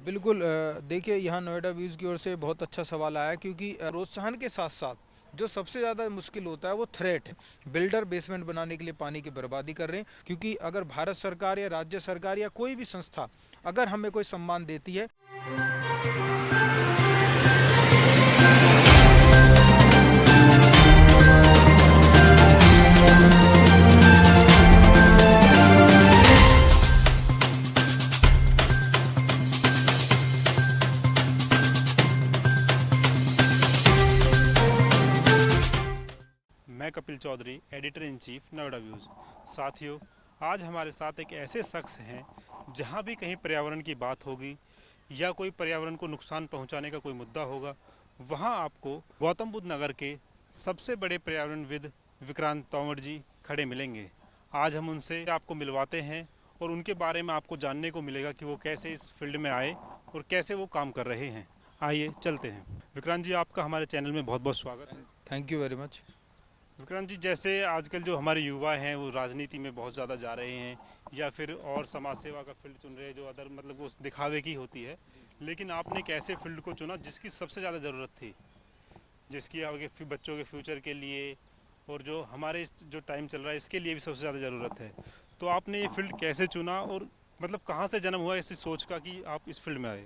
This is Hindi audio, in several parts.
बिल्कुल देखिए यहाँ नोएडा व्यूज़ की ओर से बहुत अच्छा सवाल आया क्योंकि प्रोत्साहन के साथ साथ जो सबसे ज़्यादा मुश्किल होता है वो थ्रेट है। बिल्डर बेसमेंट बनाने के लिए पानी की बर्बादी कर रहे हैं क्योंकि अगर भारत सरकार या राज्य सरकार या कोई भी संस्था अगर हमें कोई सम्मान देती है। मैं Kapil Chaudhary, editor in chief Noida views. साथियों, आज हमारे साथ एक ऐसे शख्स हैं जहां भी कहीं पर्यावरण की बात होगी या कोई पर्यावरण को नुकसान पहुंचाने का कोई मुद्दा होगा, वहां आपको गौतम बुद्ध नगर के सबसे बड़े पर्यावरणविद विक्रांत तोमर जी खड़े मिलेंगे। आज हम उनसे आपको मिलवाते हैं और उनके बारे में आपको जानने को मिलेगा कि वो कैसे इस फील्ड में आए और कैसे वो काम कर रहे हैं। आइए चलते हैं। विक्रांत जी, आपका हमारे चैनल में बहुत बहुत स्वागत है। Thank you very much. Vikrant ji, जैसे आजकल जो हमारे युवा हैं वो राजनीति में बहुत ज़्यादा जा रहे हैं या फिर और समाज सेवा का फील्ड चुन रहे हैं जो अदर मतलब वो दिखावे की होती है, लेकिन आपने एक ऐसे फील्ड को चुना जिसकी सबसे ज़्यादा ज़रूरत थी, जिसकी आगे बच्चों के फ्यूचर के लिए और जो हमारे जो टाइम चल रहा है इसके लिए भी सबसे ज़्यादा ज़रूरत है। तो आपने ये फील्ड कैसे चुना और मतलब कहाँ से जन्म हुआ ऐसी सोच का कि आप इस फील्ड में आए?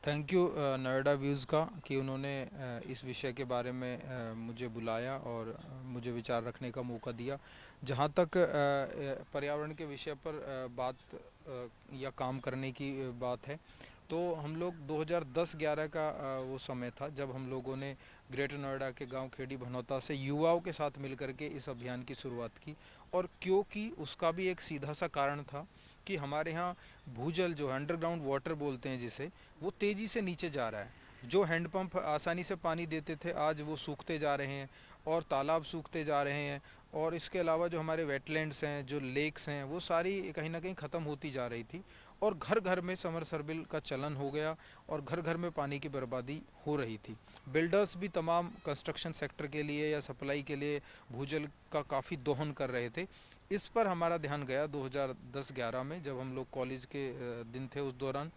थैंक यू नोएडा व्यूज़ का कि उन्होंने इस विषय के बारे में मुझे बुलाया और मुझे विचार रखने का मौका दिया। जहाँ तक पर्यावरण के विषय पर बात या काम करने की बात है, तो हम लोग 2010-11 का वो समय था जब हम लोगों ने ग्रेटर नोएडा के गांव खेड़ी भनौता से युवाओं के साथ मिलकर के इस अभियान की शुरुआत की। और क्योंकि उसका भी एक सीधा सा कारण था कि हमारे यहाँ भूजल जो है, अंडरग्राउंड वाटर बोलते हैं जिसे, वो तेज़ी से नीचे जा रहा है। जो हैंडपंप आसानी से पानी देते थे आज वो सूखते जा रहे हैं और तालाब सूखते जा रहे हैं। और इसके अलावा जो हमारे वेटलैंड्स हैं, जो लेक्स हैं, वो सारी कहीं ना कहीं ख़त्म होती जा रही थी। और घर घर में समरसेबल का चलन हो गया और घर घर में पानी की बर्बादी हो रही थी। बिल्डर्स भी तमाम कंस्ट्रक्शन सेक्टर के लिए या सप्लाई के लिए भूजल का काफ़ी दोहन कर रहे थे। इस पर हमारा ध्यान गया 2010-11 में, जब हम लोग कॉलेज के दिन थे उस दौरान।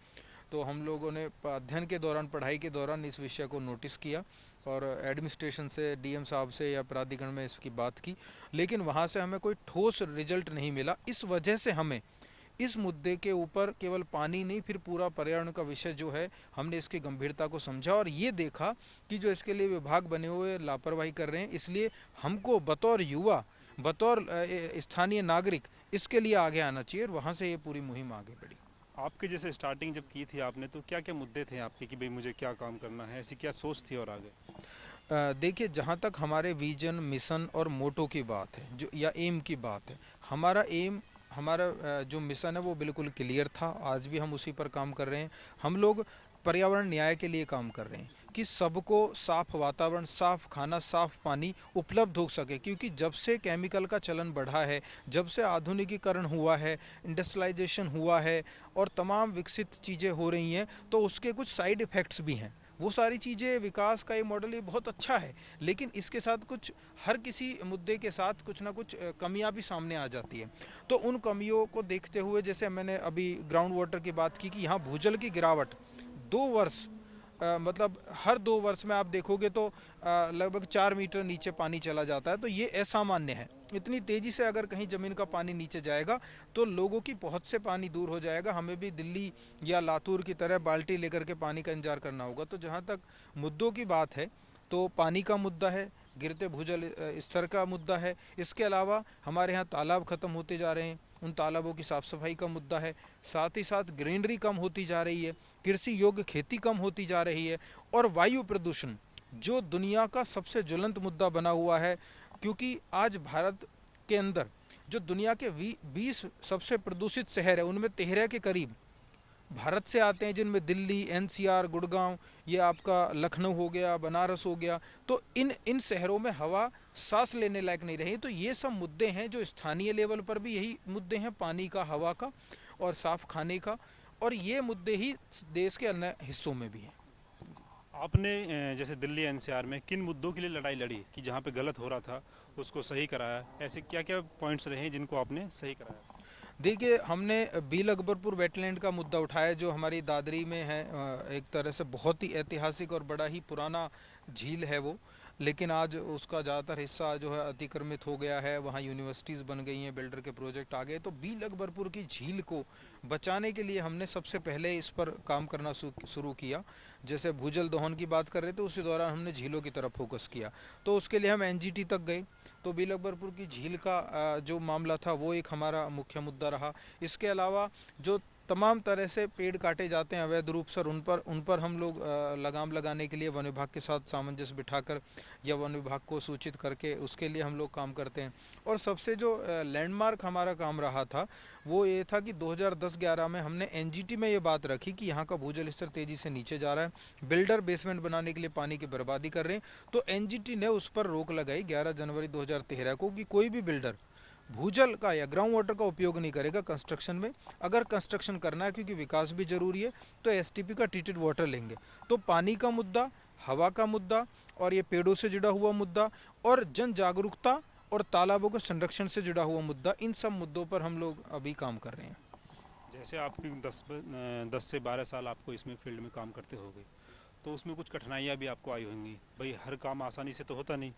तो हम लोगों ने अध्ययन के दौरान, पढ़ाई के दौरान इस विषय को नोटिस किया और एडमिनिस्ट्रेशन से, डीएम साहब से या प्राधिकरण में इसकी बात की। लेकिन वहाँ से हमें कोई ठोस रिजल्ट नहीं मिला। इस वजह से हमें इस मुद्दे के ऊपर केवल पानी नहीं, फिर पूरा पर्यावरण का विषय जो है, हमने इसकी गंभीरता को समझा और ये देखा कि जो इसके लिए विभाग बने हुए लापरवाही कर रहे हैं। इसलिए हमको बतौर युवा, बतौर स्थानीय नागरिक इसके लिए आगे आना चाहिए और वहाँ से ये पूरी मुहिम आगे बढ़ी। आपके जैसे स्टार्टिंग जब की थी आपने, तो क्या क्या मुद्दे थे आपके कि भाई मुझे क्या काम करना है, ऐसी क्या सोच थी और आगे? देखिए, जहाँ तक हमारे विजन, मिशन और मोटो की बात है, जो या एम की बात है, हमारा एम, हमारा जो मिशन है वो बिल्कुल क्लियर था। आज भी हम उसी पर काम कर रहे हैं। हम लोग पर्यावरण न्याय के लिए काम कर रहे हैं कि सबको साफ वातावरण, साफ खाना, साफ पानी उपलब्ध हो सके। क्योंकि जब से केमिकल का चलन बढ़ा है, जब से आधुनिकीकरण हुआ है, इंडस्ट्रियलाइजेशन हुआ है और तमाम विकसित चीज़ें हो रही हैं, तो उसके कुछ साइड इफ़ेक्ट्स भी हैं। वो सारी चीज़ें, विकास का ये मॉडल ये बहुत अच्छा है, लेकिन इसके साथ कुछ, हर किसी मुद्दे के साथ कुछ ना कुछ कमियां भी सामने आ जाती है। तो उन कमियों को देखते हुए, जैसे मैंने अभी ग्राउंड वाटर की बात की कि यहाँ भूजल की गिरावट 2 वर्ष, मतलब हर 2 वर्ष में आप देखोगे तो लगभग 4 मीटर नीचे पानी चला जाता है। तो ये असामान्य है। इतनी तेज़ी से अगर कहीं ज़मीन का पानी नीचे जाएगा तो लोगों की पहुंच से पानी दूर हो जाएगा। हमें भी दिल्ली या लातूर की तरह बाल्टी लेकर के पानी का इंतजार करना होगा। तो जहाँ तक मुद्दों की बात है, तो पानी का मुद्दा है, गिरते भूजल स्तर का मुद्दा है। इसके अलावा हमारे यहाँ तालाब ख़त्म होते जा रहे हैं, उन तालाबों की साफ़ सफाई का मुद्दा है। साथ ही साथ ग्रीनरी कम होती जा रही है, कृषि योग्य खेती कम होती जा रही है। और वायु प्रदूषण जो दुनिया का सबसे ज्वलंत मुद्दा बना हुआ है, क्योंकि आज भारत के अंदर जो दुनिया के 20 सबसे प्रदूषित शहर है, उनमें 13 के करीब भारत से आते हैं, जिनमें दिल्ली, एनसीआर, गुड़गांव, ये आपका लखनऊ हो गया, बनारस हो गया। तो इन इन शहरों में हवा सांस लेने लायक नहीं रही। तो ये सब मुद्दे हैं जो स्थानीय लेवल पर भी यही मुद्दे हैं, पानी का, हवा का और साफ खाने का। और ये मुद्दे ही देश के अन्य हिस्सों में भी हैं। आपने जैसे दिल्ली एनसीआर में किन मुद्दों के लिए लड़ाई लड़ी कि जहाँ पे गलत हो रहा था उसको सही कराया? ऐसे क्या क्या पॉइंट्स रहे हैं जिनको आपने सही कराया? देखिए, हमने बील अकबरपुर वेटलैंड का मुद्दा उठाया जो हमारी दादरी में है। एक तरह से बहुत ही ऐतिहासिक और बड़ा ही पुराना झील है वो। लेकिन आज उसका ज़्यादातर हिस्सा जो है अतिक्रमित हो गया है, वहाँ यूनिवर्सिटीज़ बन गई हैं, बिल्डर के प्रोजेक्ट आ गए। तो बील अकबरपुर की झील को बचाने के लिए हमने सबसे पहले इस पर काम करना शुरू किया। जैसे भूजल दोहन की बात कर रहे थे, उसी दौरान हमने झीलों की तरफ फोकस किया। तो उसके लिए हम एनजीटी तक गए। तो बील अकबरपुर की झील का जो मामला था वो एक हमारा मुख्य मुद्दा रहा। इसके अलावा जो तमाम तरह से पेड़ काटे जाते हैं अवैध रूप से, उन पर हम लोग लगाम लगाने के लिए वन विभाग के साथ सामंजस्य बिठाकर या वन विभाग को सूचित करके उसके लिए हम लोग काम करते हैं। और सबसे जो लैंडमार्क हमारा काम रहा था वो ये था कि 2010-11 में हमने एनजीटी में ये बात रखी कि यहाँ का भूजल स्तर तेज़ी से नीचे जा रहा है, बिल्डर बेसमेंट बनाने के लिए पानी की बर्बादी कर रहे हैं। तो एनजीटी ने उस पर रोक लगाई 11 जनवरी 2013 को कि कोई भी बिल्डर भूजल का या ग्राउंड वाटर का उपयोग नहीं करेगा कंस्ट्रक्शन में। अगर कंस्ट्रक्शन करना है, क्योंकि विकास भी जरूरी है, तो एसटीपी का ट्रीटेड वाटर लेंगे। तो पानी का मुद्दा, हवा का मुद्दा और ये पेड़ों से जुड़ा हुआ मुद्दा और जन जागरूकता और तालाबों के संरक्षण से जुड़ा हुआ मुद्दा, इन सब मुद्दों पर हम लोग अभी काम कर रहे हैं। जैसे आपकी 10 से 12 साल आपको इसमें फील्ड में काम करते हो गए, तो उसमें कुछ कठिनाइयाँ भी आपको आई होंगी। भाई हर काम आसानी से तो होता नहीं।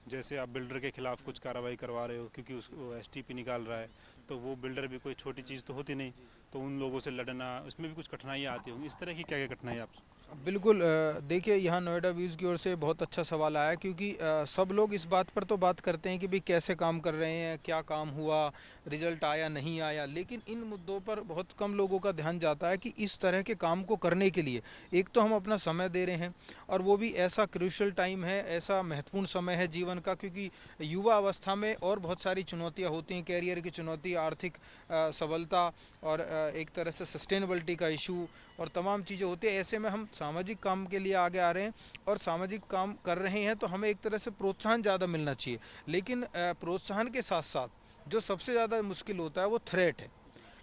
जैसे आप बिल्डर के खिलाफ कुछ कार्रवाई करवा रहे हो क्योंकि उसको एसटीपी निकाल रहा है, तो वो बिल्डर भी कोई छोटी चीज़ तो होती नहीं, तो उन लोगों से लड़ना, उसमें भी कुछ कठिनाइयाँ आती होंगी। इस तरह की क्या क्या कठिनाइयाँ आप? बिल्कुल। देखिए, यहाँ नोएडा व्यूज़ की ओर से बहुत अच्छा सवाल आया, क्योंकि सब लोग इस बात पर तो बात करते हैं कि भाई कैसे काम कर रहे हैं, क्या काम हुआ, रिजल्ट आया नहीं आया, लेकिन इन मुद्दों पर बहुत कम लोगों का ध्यान जाता है कि इस तरह के काम को करने के लिए एक तो हम अपना समय दे रहे हैं, और वो भी ऐसा क्रूशल टाइम है, ऐसा महत्वपूर्ण समय है जीवन का, क्योंकि युवा अवस्था में और बहुत सारी चुनौतियाँ होती हैं, कैरियर की चुनौती, आर्थिक सबलता और एक तरह से सस्टेनेबिलिटी का इशू और तमाम चीज़ें होती है। ऐसे में हम सामाजिक काम के लिए आगे आ रहे हैं और सामाजिक काम कर रहे हैं, तो हमें एक तरह से प्रोत्साहन ज़्यादा मिलना चाहिए। लेकिन प्रोत्साहन के साथ साथ जो सबसे ज़्यादा मुश्किल होता है वो थ्रेट है।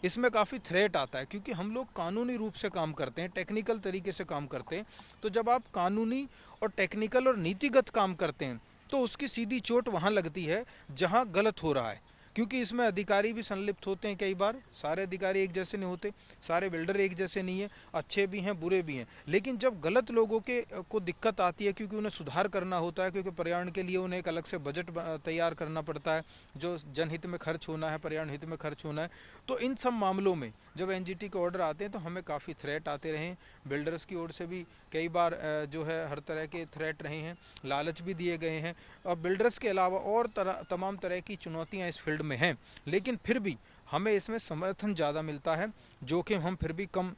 इसमें काफ़ी थ्रेट आता है, क्योंकि हम लोग कानूनी रूप से काम करते हैं, टेक्निकल तरीके से काम करते हैं। तो जब आप कानूनी और टेक्निकल और नीतिगत काम करते हैं तो उसकी सीधी चोट वहाँ लगती है जहाँ गलत हो रहा है, क्योंकि इसमें अधिकारी भी संलिप्त होते हैं। कई बार सारे अधिकारी एक जैसे नहीं होते, सारे बिल्डर एक जैसे नहीं है, अच्छे भी हैं बुरे भी हैं। लेकिन जब गलत लोगों के को दिक्कत आती है, क्योंकि उन्हें सुधार करना होता है, क्योंकि पर्यावरण के लिए उन्हें एक अलग से बजट तैयार करना पड़ता है जो जनहित में खर्च होना है, पर्यावरण हित में खर्च होना है। तो इन सब मामलों में जब एनजीटी के ऑर्डर आते हैं तो हमें काफ़ी थ्रेट आते रहे हैं। बिल्डर्स की ओर से भी कई बार जो है हर तरह के थ्रेट रहे हैं, लालच भी दिए गए हैं। और बिल्डर्स के अलावा और तमाम तरह की चुनौतियां इस फील्ड में हैं, लेकिन फिर भी हमें इसमें समर्थन ज़्यादा मिलता है, जोखिम हम फिर भी कम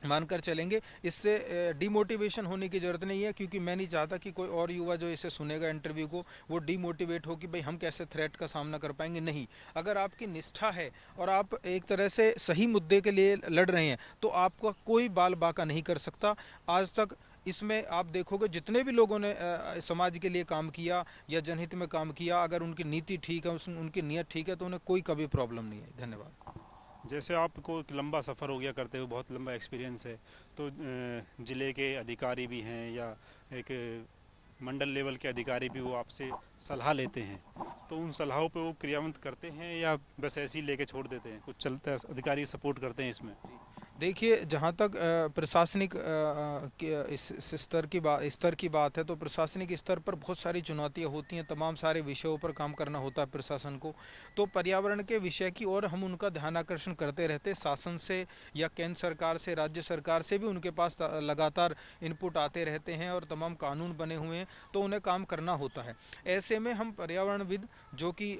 मानकर चलेंगे। इससे डिमोटिवेशन होने की ज़रूरत नहीं है, क्योंकि मैं नहीं चाहता कि कोई और युवा जो इसे सुनेगा इंटरव्यू को वो डिमोटिवेट हो कि भाई हम कैसे थ्रेट का सामना कर पाएंगे। नहीं, अगर आपकी निष्ठा है और आप एक तरह से सही मुद्दे के लिए लड़ रहे हैं तो आपका कोई बाल बाका नहीं कर सकता। आज तक इसमें आप देखोगे जितने भी लोगों ने समाज के लिए काम किया या जनहित में काम किया, अगर उनकी नीति ठीक है, उनकी नीयत ठीक है, तो उन्हें कोई कभी प्रॉब्लम नहीं है। धन्यवाद। जैसे आपको एक लंबा सफ़र हो गया करते हुए, बहुत लंबा एक्सपीरियंस है, तो ज़िले के अधिकारी भी हैं या एक मंडल लेवल के अधिकारी भी वो आपसे सलाह लेते हैं, तो उन सलाहों पे वो क्रियान्वित करते हैं या बस ऐसे ही लेके छोड़ देते हैं? कुछ चलता है, अधिकारी सपोर्ट करते हैं इसमें? देखिए, जहाँ तक प्रशासनिक इस स्तर की बात है, तो प्रशासनिक स्तर पर बहुत सारी चुनौतियाँ होती हैं, तमाम सारे विषयों पर काम करना होता है प्रशासन को। तो पर्यावरण के विषय की ओर हम उनका ध्यान आकर्षण करते रहते हैं, शासन से या केंद्र सरकार से, राज्य सरकार से भी उनके पास लगातार इनपुट आते रहते हैं और तमाम कानून बने हुए हैं, तो उन्हें काम करना होता है। ऐसे में हम पर्यावरणविद जो कि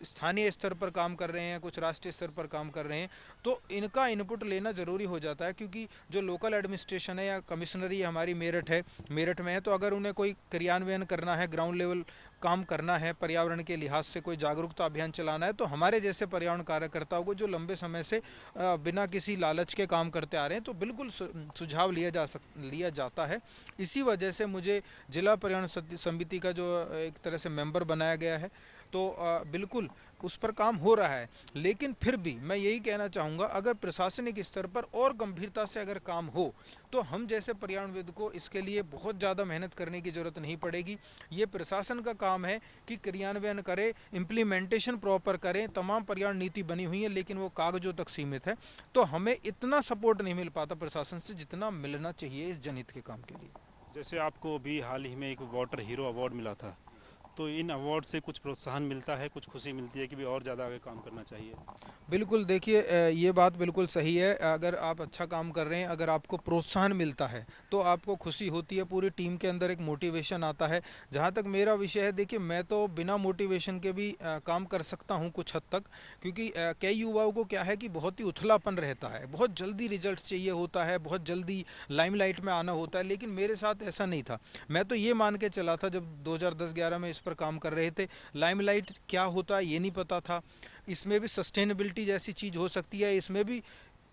स्थानीय स्तर पर काम कर रहे हैं, कुछ राष्ट्रीय स्तर पर काम कर रहे हैं, तो इनका इनपुट लेना ज़रूरी हो जाता है, क्योंकि जो लोकल एडमिनिस्ट्रेशन है या कमिश्नरी हमारी मेरठ में है, तो अगर उन्हें कोई क्रियान्वयन करना है, ग्राउंड लेवल काम करना है, पर्यावरण के लिहाज से कोई जागरूकता अभियान चलाना है, तो हमारे जैसे पर्यावरण कार्यकर्ताओं को जो लंबे समय से बिना किसी लालच के काम करते आ रहे हैं, तो बिल्कुल सुझाव लिया जाता है। इसी वजह से मुझे जिला पर्यावरण समिति का जो एक तरह से मेंबर बनाया गया है, तो बिल्कुल उस पर काम हो रहा है। लेकिन फिर भी मैं यही कहना चाहूँगा, अगर प्रशासनिक स्तर पर और गंभीरता से अगर काम हो तो हम जैसे पर्यावरणविद को इसके लिए बहुत ज़्यादा मेहनत करने की ज़रूरत नहीं पड़ेगी। ये प्रशासन का काम है कि क्रियान्वयन करे, इम्प्लीमेंटेशन प्रॉपर करें। तमाम पर्यावरण नीति बनी हुई है लेकिन वो कागजों तक सीमित है, तो हमें इतना सपोर्ट नहीं मिल पाता प्रशासन से जितना मिलना चाहिए इस जनहित के काम के लिए। जैसे आपको अभी हाल ही में एक वाटर हीरो अवार्ड मिला था, तो इन अवार्ड से कुछ प्रोत्साहन मिलता है, कुछ खुशी मिलती है कि भी और ज़्यादा आगे काम करना चाहिए? बिल्कुल, देखिए ये बात बिल्कुल सही है। अगर आप अच्छा काम कर रहे हैं, अगर आपको प्रोत्साहन मिलता है तो आपको खुशी होती है, पूरी टीम के अंदर एक मोटिवेशन आता है। जहाँ तक मेरा विषय है, देखिए मैं तो बिना मोटिवेशन के भी काम कर सकता हूँ कुछ हद तक, क्योंकि कई युवाओं को क्या है कि बहुत ही उथलापन रहता है, बहुत जल्दी रिजल्ट चाहिए होता है, बहुत जल्दी लाइमलाइट में आना होता है। लेकिन मेरे साथ ऐसा नहीं था। मैं तो ये मान के चला था, जब 2010-11 में इस पर काम कर रहे थे, लाइमलाइट क्या होता है ये नहीं पता था। इसमें भी सस्टेनेबिलिटी जैसी चीज़ हो सकती है, इसमें भी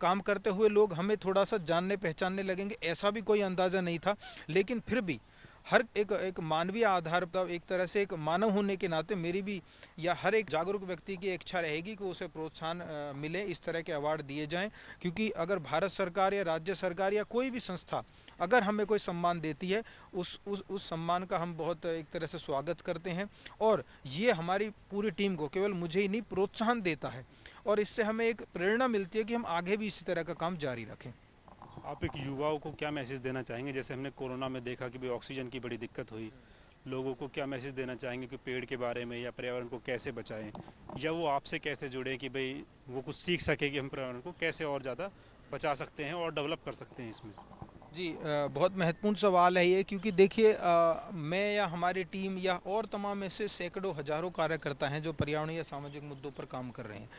काम करते हुए लोग हमें थोड़ा सा जानने पहचानने लगेंगे, ऐसा भी कोई अंदाज़ा नहीं था। लेकिन फिर भी हर एक एक मानवीय आधार पर, एक तरह से एक मानव होने के नाते मेरी भी या हर एक जागरूक व्यक्ति की इच्छा रहेगी कि उसे प्रोत्साहन मिले, इस तरह के अवार्ड दिए जाएं। क्योंकि अगर भारत सरकार या राज्य सरकार या कोई भी संस्था अगर हमें कोई सम्मान देती है, उस सम्मान का हम बहुत एक तरह से स्वागत करते हैं। और ये हमारी पूरी टीम को, केवल मुझे ही नहीं, प्रोत्साहन देता है और इससे हमें एक प्रेरणा मिलती है कि हम आगे भी इसी तरह का काम जारी रखें। आप एक युवाओं को क्या मैसेज देना चाहेंगे? जैसे हमने कोरोना में देखा कि भाई ऑक्सीजन की बड़ी दिक्कत हुई, लोगों को क्या मैसेज देना चाहेंगे कि पेड़ के बारे में या पर्यावरण को कैसे बचाएं, या वो आपसे कैसे जुड़े कि भाई वो कुछ सीख सके कि हम पर्यावरण को कैसे और ज़्यादा बचा सकते हैं और डेवलप कर सकते हैं इसमें? जी, बहुत महत्वपूर्ण सवाल है ये, क्योंकि देखिए मैं या हमारी टीम या और तमाम ऐसे सैकड़ों हजारों कार्यकर्ता हैं जो पर्यावरण या सामाजिक मुद्दों पर काम कर रहे हैं।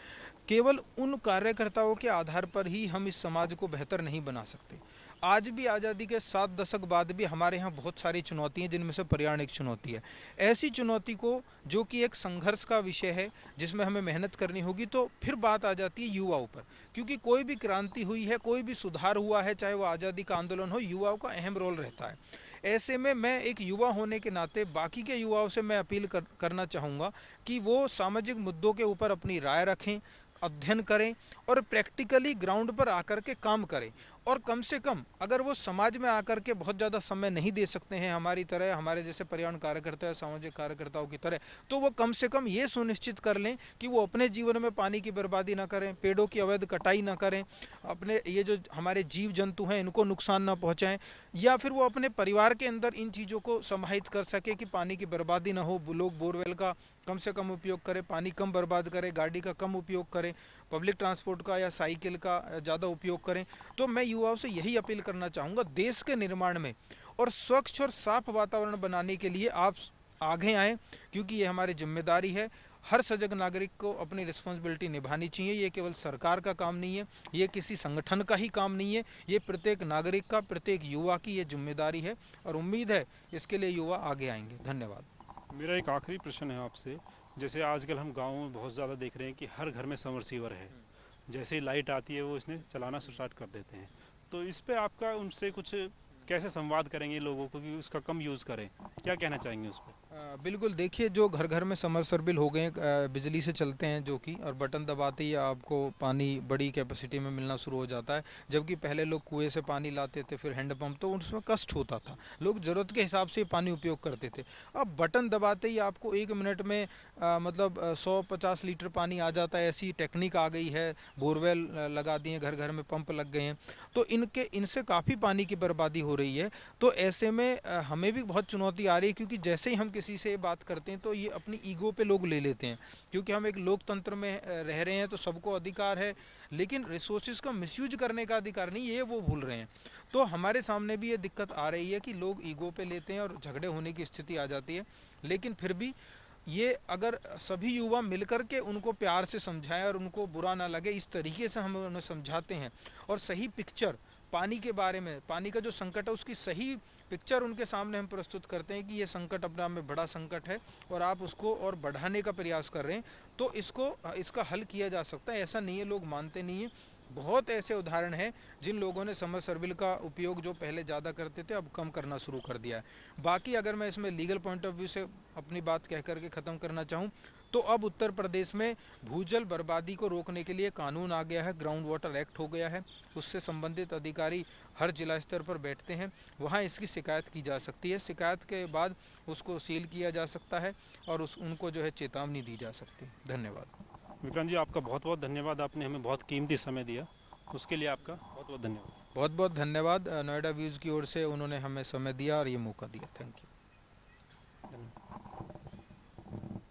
केवल उन कार्यकर्ताओं के आधार पर ही हम इस समाज को बेहतर नहीं बना सकते। आज भी आज़ादी के 7 दशक बाद भी हमारे यहाँ बहुत सारी चुनौती हैं, जिनमें से पर्यावरण एक चुनौती है। ऐसी चुनौती को, जो कि एक संघर्ष का विषय है जिसमें हमें मेहनत करनी होगी, तो फिर बात आ जाती है युवाओं पर। क्योंकि कोई भी क्रांति हुई है, कोई भी सुधार हुआ है, चाहे वो आज़ादी का आंदोलन हो, युवाओं का अहम रोल रहता है। ऐसे में मैं एक युवा होने के नाते बाकी के युवाओं से मैं अपील करना चाहूँगा कि वो सामाजिक मुद्दों के ऊपर अपनी राय रखें, अध्ययन करें और प्रैक्टिकली ग्राउंड पर आकर के काम करें। और कम से कम अगर वो समाज में आकर के बहुत ज़्यादा समय नहीं दे सकते हैं हमारी तरह, हमारे जैसे पर्यावरण कार्यकर्ता या सामाजिक कार्यकर्ताओं की तरह, तो वो कम से कम ये सुनिश्चित कर लें कि वो अपने जीवन में पानी की बर्बादी ना करें, पेड़ों की अवैध कटाई ना करें, अपने ये जो हमारे जीव जंतु हैं इनको नुकसान ना पहुँचाएं, या फिर वो अपने परिवार के अंदर इन चीज़ों को समाहित कर सके कि पानी की बर्बादी ना हो। लोग बोरवेल का कम से कम उपयोग करें, पानी कम बर्बाद करें, गाड़ी का कम उपयोग करें, पब्लिक ट्रांसपोर्ट का या साइकिल का ज़्यादा उपयोग करें। तो मैं युवाओं से यही अपील करना चाहूँगा, देश के निर्माण में और स्वच्छ और साफ वातावरण बनाने के लिए आप आगे आएँ, क्योंकि ये हमारी जिम्मेदारी है। हर सजग नागरिक को अपनी रिस्पॉन्सिबिलिटी निभानी चाहिए। ये केवल सरकार का काम नहीं है, ये किसी संगठन का ही काम नहीं है, ये प्रत्येक नागरिक का, प्रत्येक युवा की ये जिम्मेदारी है। और उम्मीद है इसके लिए युवा आगे आएंगे। धन्यवाद। मेरा एक आखिरी प्रश्न है आपसे। जैसे आजकल हम गाँव में बहुत ज़्यादा देख रहे हैं कि हर घर में समरसीवर है, जैसे ही लाइट आती है वो इसने चलाना स्टार्ट कर देते हैं। तो इस पे आपका उनसे कुछ कैसे संवाद करेंगे लोगों को कि उसका कम यूज़ करें, क्या कहना चाहेंगे उस पर? बिल्कुल, देखिए जो घर घर में समरसेबल हो गए बिजली से चलते हैं जो कि, और बटन दबाते ही आपको पानी बड़ी कैपेसिटी में मिलना शुरू हो जाता है। जबकि पहले लोग कुएं से पानी लाते थे, फिर हैंडपंप, तो उसमें कष्ट होता था, लोग ज़रूरत के हिसाब से पानी उपयोग करते थे। अब बटन दबाते ही आपको 1 मिनट में मतलब 150 लीटर पानी आ जाता है। ऐसी टेक्निक आ गई है, बोरवेल लगा दिए, घर घर में पंप लग गए हैं, तो इनसे काफ़ी पानी की बर्बादी हो रही है। तो ऐसे में हमें भी बहुत चुनौती आ रही है, क्योंकि जैसे ही हम किसी से बात करते हैं तो ये अपनी ईगो पे लोग ले लेते हैं। क्योंकि हम एक लोकतंत्र में रह रहे हैं तो सबको अधिकार है, लेकिन रिसोर्सेज का मिसयूज करने का अधिकार नहीं, ये वो भूल रहे हैं। तो हमारे सामने भी ये दिक्कत आ रही है कि लोग ईगो पे लेते हैं और झगड़े होने की स्थिति आ जाती है। लेकिन फिर भी ये अगर सभी युवा मिलकर के उनको प्यार से समझाएं और उनको बुरा ना लगे, इस तरीके से हम उन्हें समझाते हैं और सही पिक्चर पानी के बारे में, पानी का जो संकट है उसकी सही पिक्चर उनके सामने हम प्रस्तुत करते हैं कि ये संकट अपने आप में बड़ा संकट है और आप उसको और बढ़ाने का प्रयास कर रहे हैं, तो इसका हल किया जा सकता है। ऐसा नहीं है लोग मानते नहीं हैं। बहुत ऐसे उदाहरण हैं जिन लोगों ने समरसेबल का उपयोग जो पहले ज़्यादा करते थे अब कम करना शुरू कर दिया है। बाकी अगर मैं इसमें लीगल पॉइंट ऑफ व्यू से अपनी बात कह करके ख़त्म करना चाहूँ तो अब उत्तर प्रदेश में भूजल बर्बादी को रोकने के लिए कानून आ गया है, ग्राउंड वाटर एक्ट हो गया है। उससे संबंधित अधिकारी हर जिला स्तर पर बैठते हैं, वहाँ इसकी शिकायत की जा सकती है। शिकायत के बाद उसको सील किया जा सकता है और उनको जो है चेतावनी दी जा सकती है। धन्यवाद। विक्रांत जी, आपका बहुत बहुत धन्यवाद, आपने हमें बहुत कीमती समय दिया, उसके लिए आपका बहुत बहुत धन्यवाद। बहुत बहुत धन्यवाद नोएडा व्यूज़ की ओर से, उन्होंने हमें समय दिया और ये मौका दिया। Thank you. धन्यवाद।